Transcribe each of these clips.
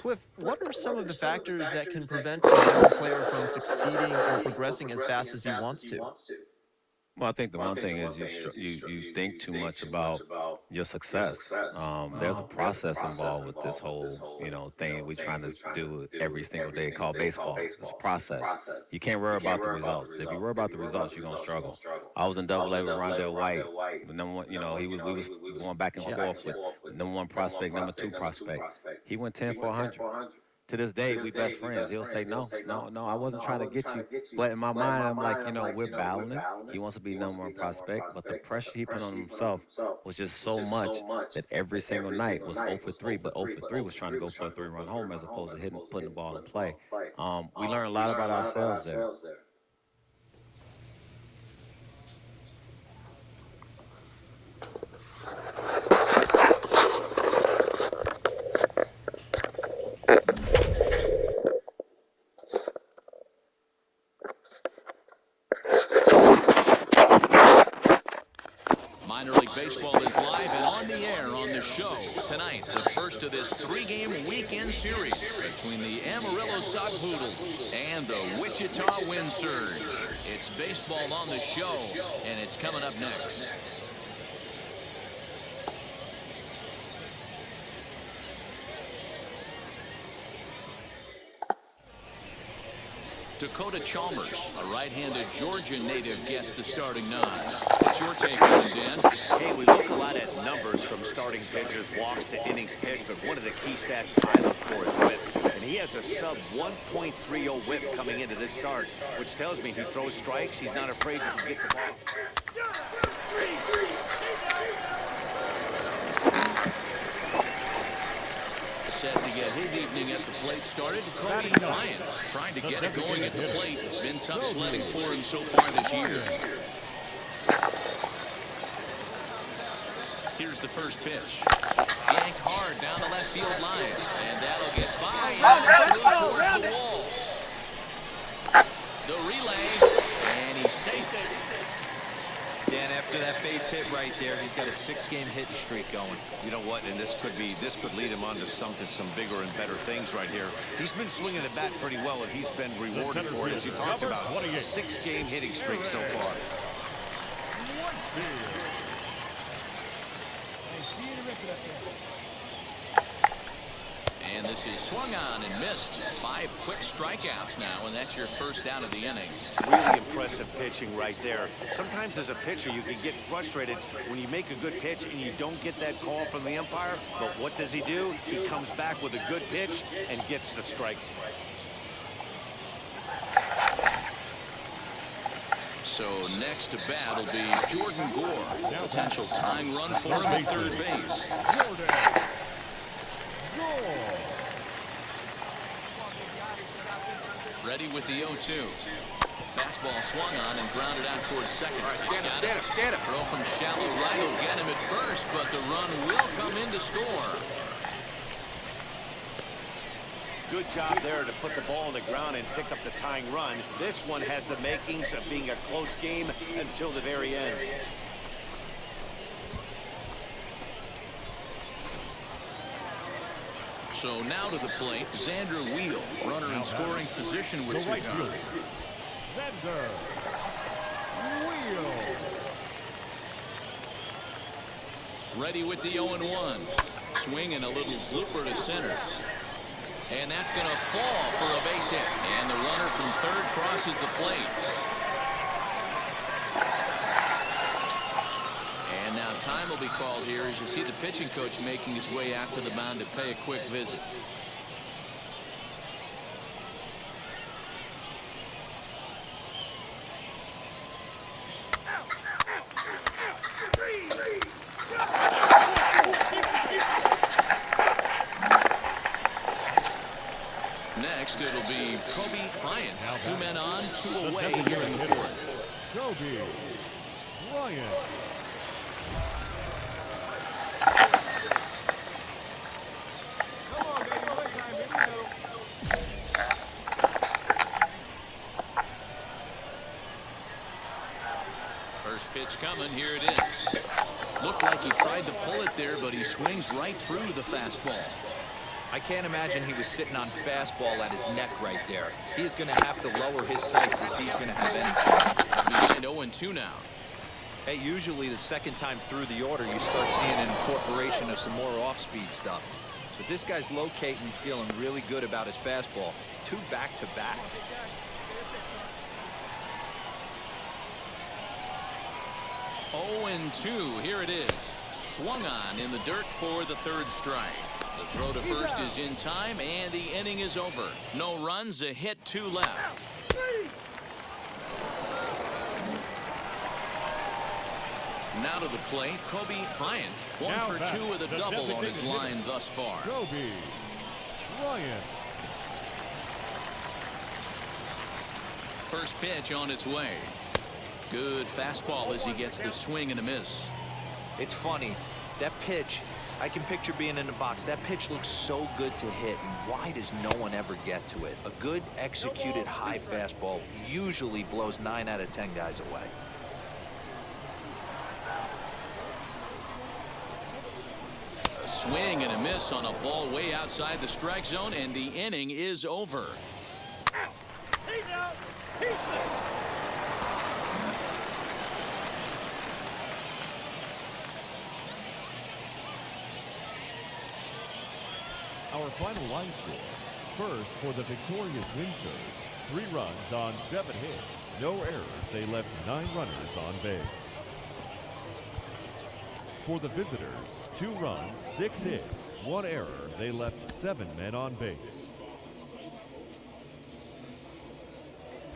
Cliff, what are some of the factors that can prevent a young player from succeeding or progressing as fast as he wants to? Well, I think the one thing is you think too much about your success. There's a process involved with this whole thing we're trying to do every single day called baseball. It's a process. You can't worry about the results. If you worry about the results, you're gonna struggle. I was in Double A with Rondell White, the number one. He was we was going back and Yeah. forth with number one prospect, number two prospect. He went 10 for 100. To this day, we best friends. He'll say, no, no, no, I wasn't trying to get you. But in my mind, I'm like, we're battling. He wants to be number one prospect, but the pressure he put on himself was just so much that every single night was 0 for 3, but 0 for 3 was trying to go for a 3-run home as opposed to putting the ball in play. We learned a lot about ourselves there. Minor League Baseball is live and on the air on the show tonight. The first of this three-game weekend series between the Amarillo Sock Poodles and the Wichita Wind Surge. It's baseball on the show, and it's coming up next. Dakota Chalmers, a right-handed Georgia native, gets the starting nine. What's your take on it, Dan? Hey, we look a lot at numbers from starting pitchers, walks to innings pitched, but one of the key stats I look for is whip. And he has a sub 1.30 whip coming into this start, which tells me he throws strikes. He's not afraid to get the ball. Set to get his evening at the plate started. Cody Bryant trying to get it going at the plate. It's been tough sledding for him so far this year. Here's the first pitch. Yanked hard down the left field line. And that'll get by and through towards the wall. The relay. And he's safe. Dan, after that base hit right there, he's got a 6-game hitting streak going. You know what? And this could lead him on to some bigger and better things right here. He's been swinging the bat pretty well, and he's been rewarded for it, as you talked about. 6-game hitting streak so far. And this is swung on and missed. 5 quick strikeouts now, and that's your first out of the inning. Really impressive pitching right there. Sometimes as a pitcher, you can get frustrated when you make a good pitch and you don't get that call from the umpire. But what does he do? He comes back with a good pitch and gets the strike. So next to bat will be Jordan Gore. Potential tying run for him at third base. Ready with the 0-2. Fastball swung on and grounded out towards second. Stand it. Throw from shallow right will get him at first, but the run will come in to score. Good job there to put the ball on the ground and pick up the tying run. This one has the makings of being a close game until the very end. So now to the plate, Xander Wheel, runner in scoring position with Cigar. Xander Wheel. Ready with the 0-1. Swing and a little blooper to center. And that's going to fall for a base hit. And the runner from third crosses the plate. And now time will be called here as you see the pitching coach making his way out to the mound to pay a quick visit. Next, it'll be Kobe Bryant. 2 men on, 2 away here in the fourth. Kobe Bryant. First pitch coming, here it is. Looked like he tried to pull it there, but he swings right through the fastball. I can't imagine he was sitting on fastball at his neck right there. He is going to have to lower his sights if he's going to have any chance. Behind 0-2 now. Hey, usually the second time through the order, you start seeing an incorporation of some more off-speed stuff. But this guy's locating, feeling really good about his fastball. 2 back-to-back. Oh, 0-2. Here it is. Swung on in the dirt for the 3rd strike. The throw to first is in time, and the inning is over. No runs, a hit, 2 left. Now to the plate, Kobe Bryant. 1 Now for back, 2 with a the double on his designated line hitter, thus far. Kobe Bryant. First pitch on its way. Good fastball as he gets the swing and a miss. It's funny. That pitch, I can picture being in the box. That pitch looks so good to hit, and why does no one ever get to it? A good executed high fastball usually blows 9 out of 10 guys away. A swing and a miss on a ball way outside the strike zone, and the inning is over. Our final line score. First, for the victorious win surge, 3 runs on 7 hits, no errors. They left 9 runners on base. For the visitors, 2 runs, 6 hits, 1 error. They left 7 men on base.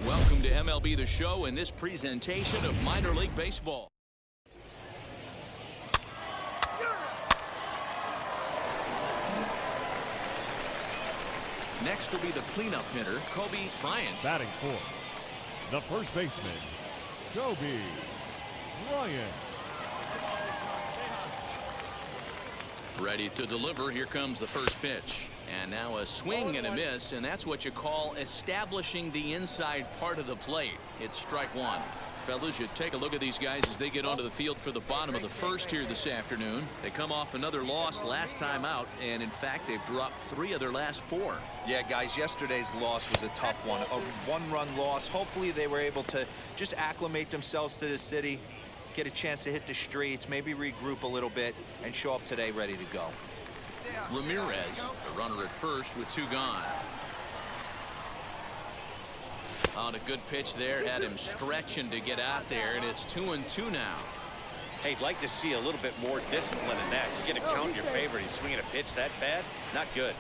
Welcome to MLB The Show and this presentation of minor league baseball. Next will be the cleanup hitter, Kobe Bryant. Batting fourth, the first baseman, Kobe Bryant. Ready to deliver. Here comes the first pitch. And now a swing and a miss, and that's what you call establishing the inside part of the plate. It's strike 1. Fellas, you take a look at these guys as they get onto the field for the bottom of the first here this afternoon. They come off another loss last time out, and in fact, they've dropped 3 of their last 4. Yeah, guys, yesterday's loss was a tough one. A 1-run loss. Hopefully they were able to just acclimate themselves to the city, get a chance to hit the streets, maybe regroup a little bit, and show up today ready to go. Ramirez, the runner at first with 2 gone. On a good pitch there, had him stretching to get out there, and it's 2-2 now. Hey, I'd like to see a little bit more discipline in that. You get a count in your favor. He's swinging a pitch that bad. Not good.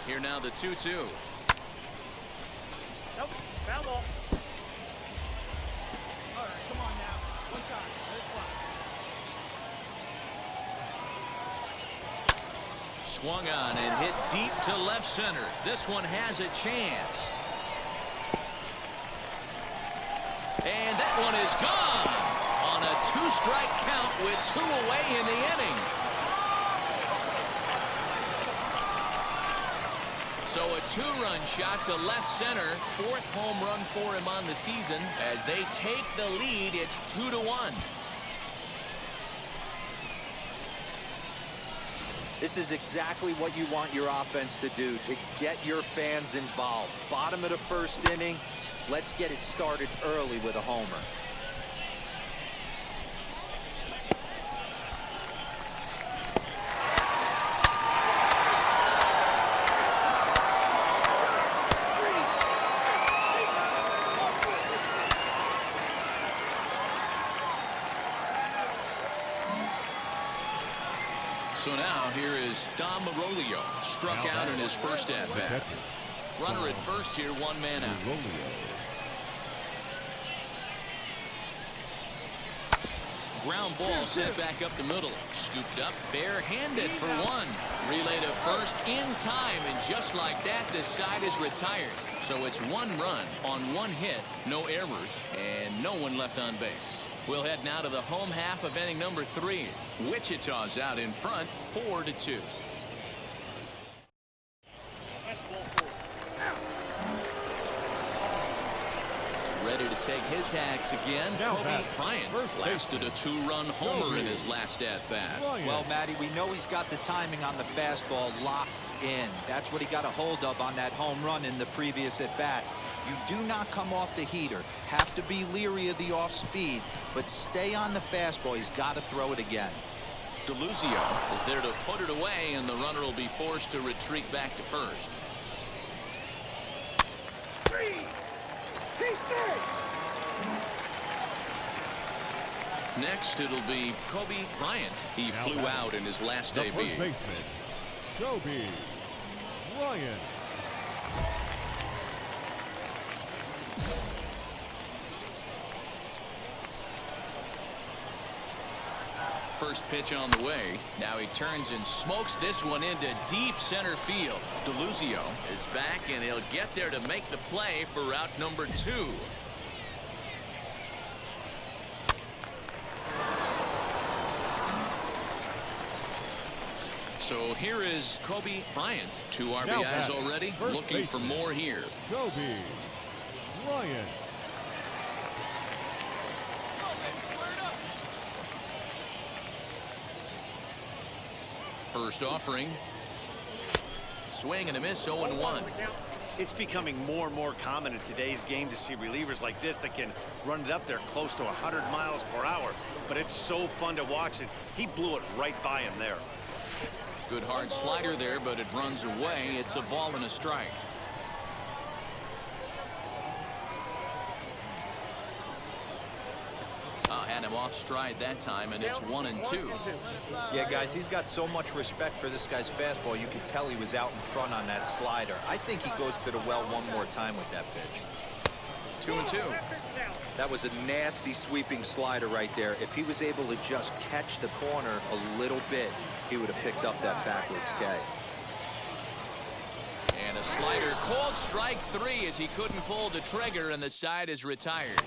Here now the 2-2. Nope, foul ball. All right, come on now. One shot. Let it fly. Swung on and hit deep to left center. This one has a chance. And that one is gone on a 2-strike count with 2 away in the inning. So a 2-run shot to left center. 4th home run for him on the season. As they take the lead, it's 2-1. This is exactly what you want your offense to do, to get your fans involved. Bottom of the first inning, let's get it started early with a homer. So now here is Dom Marolio, struck out in his first at-bat. Runner at first here, 1 man out. Ground ball sent back up the middle. Scooped up, barehanded for 1. Relay to first in time, and just like that, this side is retired. So it's 1 run on 1 hit, no errors, and no one left on base. We'll head now to the home half of inning number 3. Wichita's out in front, 4-2. Ready to take his hacks again. Now Kobe back, Bryant first blasted a two-run homer in his last at-bat. Ryan. Well, Matty, we know he's got the timing on the fastball locked in. That's what he got a hold of on that home run in the previous at-bat. You do not come off the heater. Have to be leery of the off-speed, but stay on the fastball. He's got to throw it again. DeLuzio is there to put it away, and the runner will be forced to retreat back to first. Next, it'll be Kobe Bryant. He Now flew back. out in his last The debut. first baseman, Kobe Bryant. First pitch on the way. Now he turns and smokes this one into deep center field. DeLuzio is back, and he'll get there to make the play for route number 2. So here is Kobe Bryant. 2 Now RBIs batting, already. first Looking for baseman. more here. Kobe Bryant. First offering. Swing and a miss, 0-1. It's becoming more and more common in today's game to see relievers like this that can run it up there close to 100 miles per hour. But it's so fun to watch it. He blew it right by him there. Good hard slider there, but it runs away. It's a ball and a strike. Had him off stride that time, and it's 1-2. Yeah, guys, he's got so much respect for this guy's fastball. You could tell he was out in front on that slider. I think he goes to the well one more time with that pitch. 2-2. That was a nasty sweeping slider right there. If he was able to just catch the corner a little bit, he would have picked up that backwards K. And a slider, called strike 3 as he couldn't pull the trigger, and the side is retired.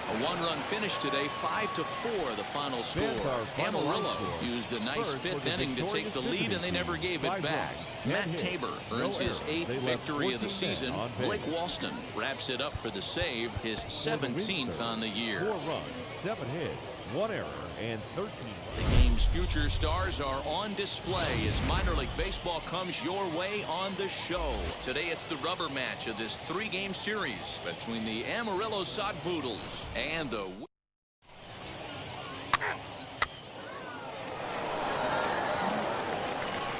A 1-run finish today, 5-4 the final score. That's our final Amarillo score. used a nice First for fifth the inning to take the victorious lead, and they never gave it 5 back. runs, 10 Matt hits, Tabor no earns his errors. 8th They left victory of the 14 men season. on base. Blake Walston wraps it up for the save, his For the 17th Windsor, on the year. 4 runs, 7 hits, 1 error, and 13. The game's future stars are on display as minor league baseball comes your way on the show. Today it's the rubber match of this 3-game series between the Amarillo Sodpoodles and the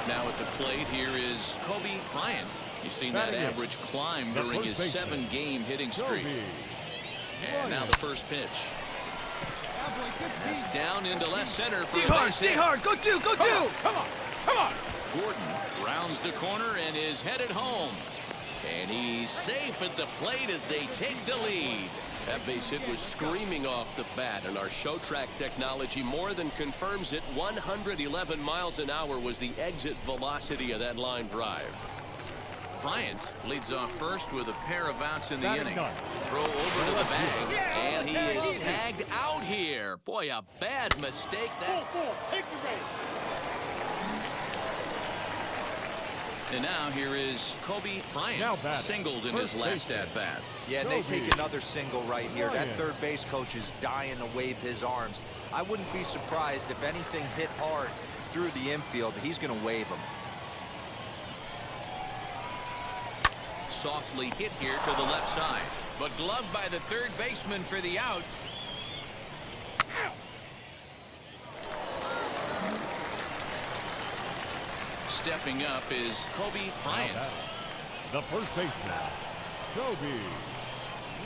Now at the plate, here is Kobe Bryant. You've seen that Batting in. average climb The during first his baseman, 7-game hitting streak. Kobe And now the first pitch. That's down into left center for a base hit. Go two, go two. Come on! Gordon rounds the corner and is headed home. And he's safe at the plate as they take the lead. That base hit was screaming off the bat, and our show track technology more than confirms it. 111 miles an hour was the exit velocity of that line drive. Bryant leads off first with a pair of outs in the Batting inning. ninth. Throw over to the bag, and he is tagged out here. Boy, a bad mistake. That. And now here is Kobe Now Bryant, batting, singled in his first last baseman. at-bat. Yeah, and they Kobe take another single right here. That Bryant. third base coach is dying to wave his arms. I wouldn't be surprised if anything hit hard through the infield. He's going to wave them. Softly hit here to the left side, but gloved by the third baseman for the out. Stepping up is Kobe Bryant. The first baseman, Kobe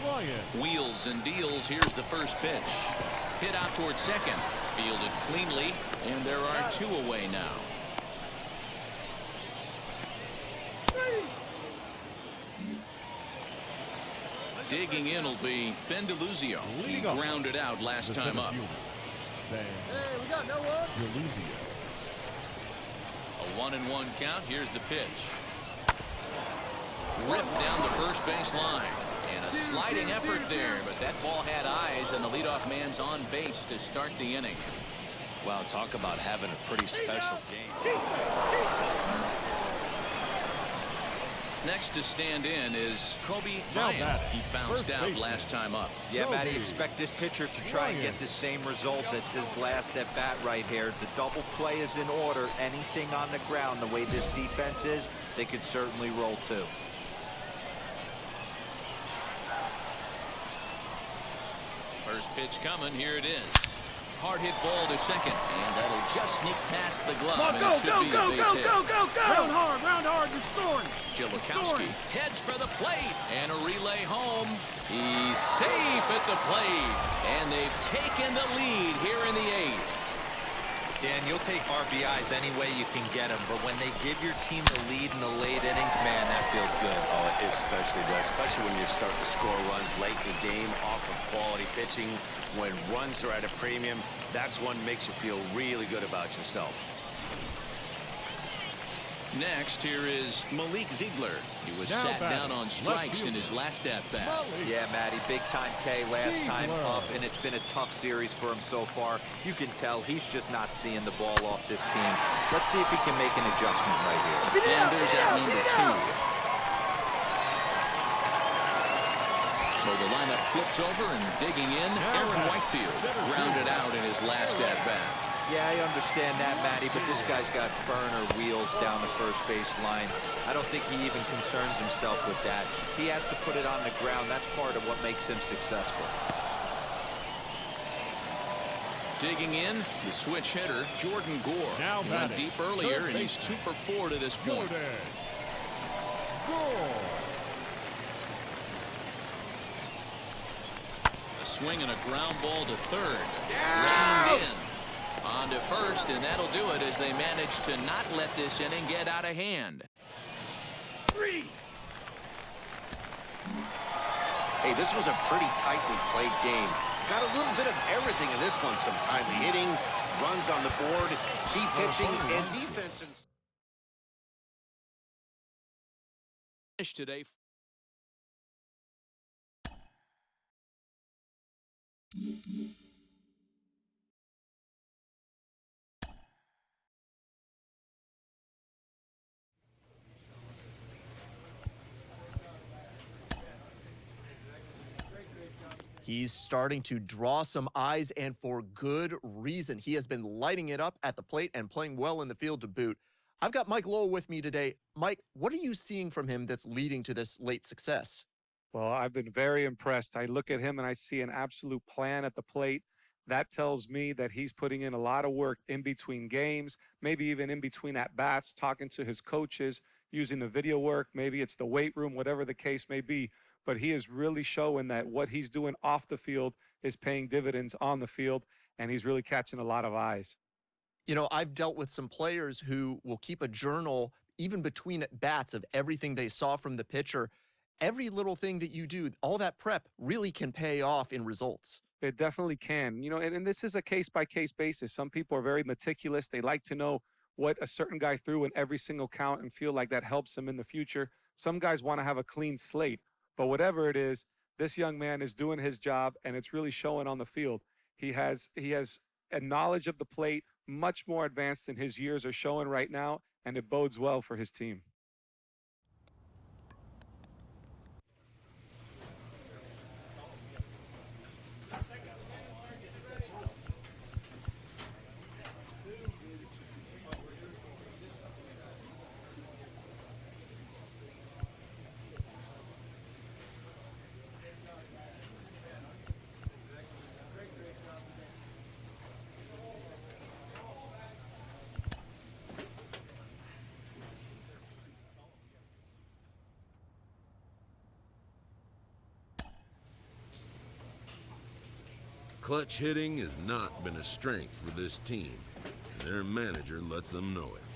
Bryant. Wheels and deals. Here's the first pitch. Hit out towards second. Fielded cleanly, and there are 2 away now. Digging in will be Ben DeLuzio. He Leading off. grounded out last The time center up. fielder, Van Hey, we got no one. Deluzio. A 1-1 count. Here's the pitch. Ripped down the first base line. And a sliding effort there, but that ball had eyes, and the leadoff man's on base to start the inning. Wow, talk about having a pretty special game. Next to stand in is Kobe Now Bryant. batting, He bounced first out baseman. last time up. Yeah, Matty, Kobe expect this pitcher to try and get the same result. That's his last at bat right here. The double play is in order. Anything on the ground, the way this defense is, they could certainly roll too. First pitch coming. Here it is. Hard hit ball to second, and that'll just sneak past the glove, Come on, and go, it should go, be go, a base go, hit. go, go, go! Round hard, you're scoring. Gilakowski heads for the plate, and a relay home. He's safe at the plate, and they've taken the lead here in the 8th. Dan, you'll take RBIs any way you can get them, but when they give your team the lead in the late innings, man, that feels good. Oh, it especially does, especially when you're starting to score runs late in the game off of quality pitching. When runs are at a premium, that's one makes you feel really good about yourself. Next, here is Malik Ziegler. He was Now sat batting, down on left strikes in fielder. his last at-bat. Yeah, Matty, big-time K last time Ziegler. up, and it's been a tough series for him so far. You can tell he's just not seeing the ball off this team. Let's see if he can make an adjustment right here. And there's out number 2. So the lineup flips over, and digging in, Aaron Whitefield grounded out in his last at-bat. Yeah, I understand that, Matty, but this guy's got burner wheels down the first base line. I don't think he even concerns himself with that. He has to put it on the ground. That's part of what makes him successful. Digging in, the switch hitter, Jordan Gore. Now He went batting, deep earlier, third and he's 2 for 4 to this point. Jordan. Gore. A swing and a ground ball to third. Reined in. On to first, and that'll do it as they manage to not let this inning get out of hand. Hey, this was a pretty tightly played game. Got a little bit of everything in this one. Some timely hitting, runs on the board, key pitching, and defense. Today. He's starting to draw some eyes, and for good reason. He has been lighting it up at the plate and playing well in the field to boot. I've got Mike Lowell with me today. Mike, what are you seeing from him that's leading to this late success? Well, I've been very impressed. I look at him and I see an absolute plan at the plate. That tells me that he's putting in a lot of work in between games, maybe even in between at-bats, talking to his coaches, using the video work. Maybe it's the weight room, whatever the case may be. But he is really showing that what he's doing off the field is paying dividends on the field, and he's really catching a lot of eyes. You know, I've dealt with some players who will keep a journal even between at bats of everything they saw from the pitcher. Every little thing that you do, all that prep really can pay off in results. It definitely can. You know, and this is a case-by-case basis. Some people are very meticulous. They like to know what a certain guy threw in every single count and feel like that helps them in the future. Some guys want to have a clean slate. But whatever it is, this young man is doing his job, and it's really showing on the field. He has a knowledge of the plate much more advanced than his years are showing right now, and it bodes well for his team. Clutch hitting has not been a strength for this team, and their manager lets them know it.